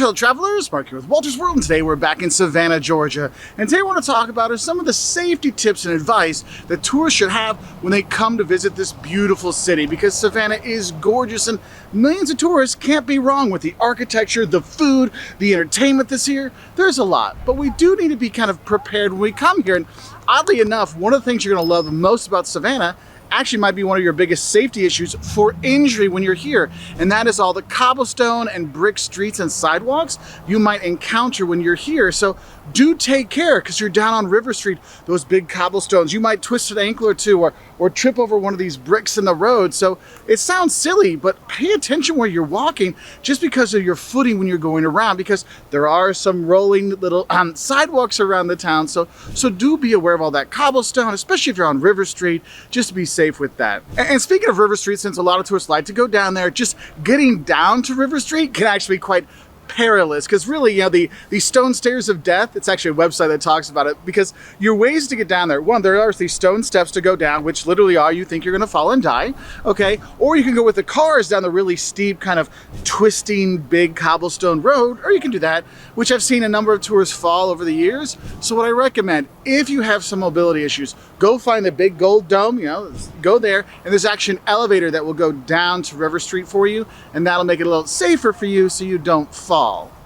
hello travelers, Mark here with Wolters World, and today we're back in Savannah, Georgia. And today I want to talk about are some of the safety tips and advice that tourists should have when they come to visit this beautiful city, because Savannah is gorgeous and millions of tourists can't be wrong with the architecture, the food, the entertainment this year. There's a lot, but we do need to be kind of prepared when we come here. And oddly enough, one of the things you're going to love most about Savannah actually might be one of your biggest safety issues for injury when you're here, and that is all the cobblestone and brick streets and sidewalks you might encounter when you're here. So do take care, because you're down on River Street, those big cobblestones, you might twist an ankle or two or trip over one of these bricks in the road. So it sounds silly, but pay attention where you're walking just because of your footing when you're going around, because there are some rolling little sidewalks around the town. So do be aware of all that cobblestone, especially if you're on River Street, just to be safe with that. And speaking of River Street, since a lot of tourists like to go down there, just getting down to River Street can actually be quite perilous, because really, you know, the stone stairs of death, it's actually a website that talks about it, because your ways to get down there, one, there are these stone steps to go down, which literally are, you think you're gonna fall and die, okay? Or you can go with the cars down the really steep, kind of twisting, big cobblestone road, or you can do that, which I've seen a number of tourists fall over the years. So what I recommend, if you have some mobility issues, go find the big gold dome, you know, go there, and there's actually an elevator that will go down to River Street for you, and that'll make it a little safer for you so you don't fall.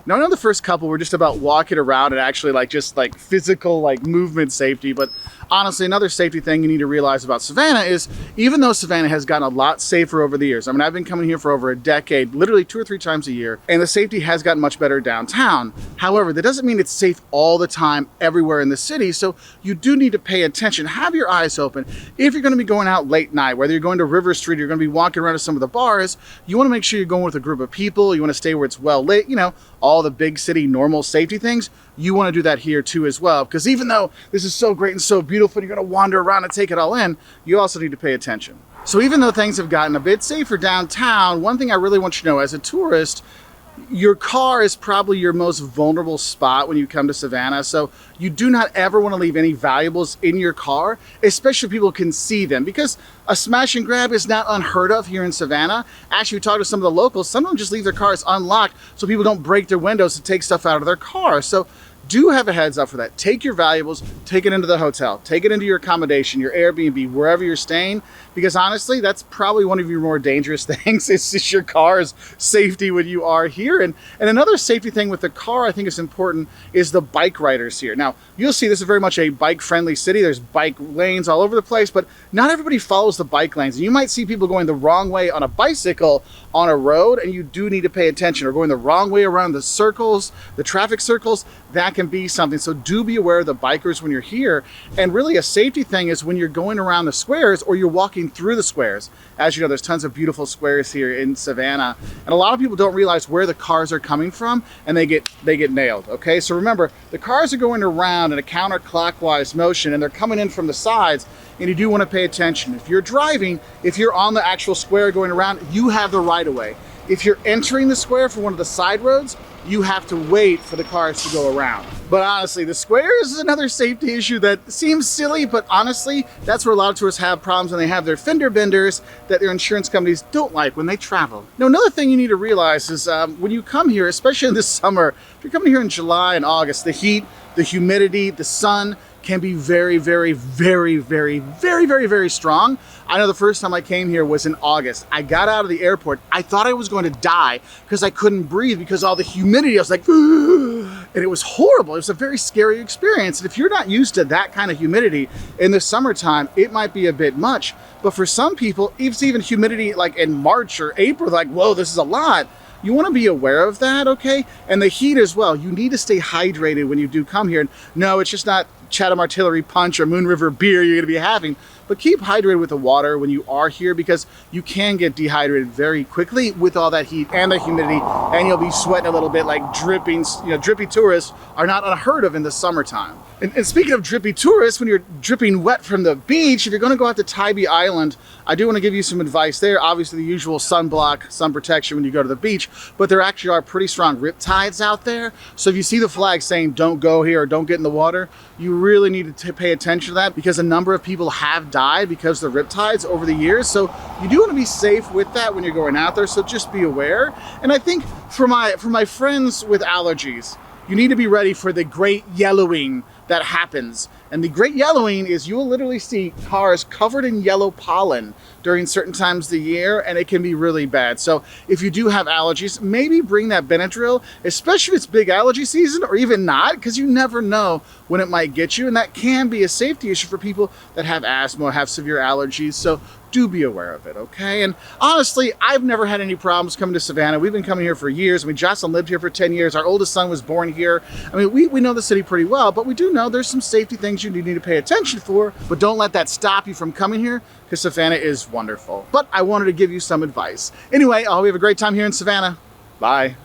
Now, I know the first couple were just about walking around and actually just physical movement safety, but honestly, another safety thing you need to realize about Savannah is, even though Savannah has gotten a lot safer over the years, I mean, I've been coming here for over a decade, literally 2 or 3 times a year, and the safety has gotten much better downtown. However, that doesn't mean it's safe all the time everywhere in the city, so you do need to pay attention, have your eyes open. If you're gonna be going out late night, whether you're going to River Street or you're gonna be walking around to some of the bars, you wanna make sure you're going with a group of people, you wanna stay where it's well lit, you know, all the big city normal safety things, you wanna do that here too as well, because even though this is so great and so beautiful, and you're gonna wander around and take it all in, you also need to pay attention. So even though things have gotten a bit safer downtown, one thing I really want you to know as a tourist, your car is probably your most vulnerable spot when you come to Savannah. So you do not ever want to leave any valuables in your car, especially if people can see them, because a smash and grab is not unheard of here in Savannah. Actually, we talked to some of the locals, some of them just leave their cars unlocked so people don't break their windows to take stuff out of their car. So do have a heads up for that. Take your valuables, take it into the hotel, take it into your accommodation, your Airbnb, wherever you're staying, because honestly, that's probably one of your more dangerous things. It's just your car's safety when you are here. And another safety thing with the car I think is important is the bike riders here. Now, you'll see this is very much a bike-friendly city. There's bike lanes all over the place, but not everybody follows the bike lanes. And you might see people going the wrong way on a bicycle on a road, and you do need to pay attention, or going the wrong way around the circles, the traffic circles. That can be something. So do be aware of the bikers when you're here. And really a safety thing is when you're going around the squares or you're walking through the squares. As you know, there's tons of beautiful squares here in Savannah, and a lot of people don't realize where the cars are coming from, and they get nailed. Okay, so remember, the cars are going around in a counterclockwise motion, and they're coming in from the sides, and you do want to pay attention. If you're driving, if you're on the actual square going around, you have the right of way. If you're entering the square from one of the side roads, you have to wait for the cars to go around. But honestly, the squares is another safety issue that seems silly, but honestly, that's where a lot of tourists have problems when they have their fender benders that their insurance companies don't like when they travel. Now, another thing you need to realize is when you come here, especially in the summer, if you're coming here in July and August, the heat, the humidity, the sun can be very, very, very, very, very, very, very strong. I know the first time I came here was in August. I got out of the airport. I thought I was going to die because I couldn't breathe because all the humidity. I was like, and it was horrible. It was a very scary experience. And if you're not used to that kind of humidity in the summertime, it might be a bit much. But for some people, it's even humidity like in March or April, like, whoa, this is a lot. You want to be aware of that, okay? And the heat as well. You need to stay hydrated when you do come here. And no, it's just not Chatham Artillery Punch or Moon River beer you're going to be having, but keep hydrated with the water when you are here, because you can get dehydrated very quickly with all that heat and the humidity, and you'll be sweating a little bit like dripping. You know, drippy tourists are not unheard of in the summertime. And speaking of drippy tourists, when you're dripping wet from the beach, if you're going to go out to Tybee Island, I do want to give you some advice there. Obviously, the usual sunblock, sun protection when you go to the beach, but there actually are pretty strong riptides out there. So if you see the flag saying don't go here or don't get in the water, you really need to pay attention to that because a number of people have died because of the riptides over the years. So you do want to be safe with that when you're going out there. So just be aware. And I think for my friends with allergies, you need to be ready for the great yellowing that happens. And the great yellowing is you will literally see cars covered in yellow pollen during certain times of the year, and it can be really bad. So if you do have allergies, maybe bring that Benadryl, especially if it's big allergy season, or even not, because you never know when it might get you. And that can be a safety issue for people that have asthma or have severe allergies. So do be aware of it, okay? And honestly, I've never had any problems coming to Savannah. We've been coming here for years. I mean, Jocelyn lived here for 10 years. Our oldest son was born here. I mean, we know the city pretty well, but we do know there's some safety things you need to pay attention for, but don't let that stop you from coming here, because Savannah is wonderful. But I wanted to give you some advice. Anyway, I hope you have a great time here in Savannah. Bye.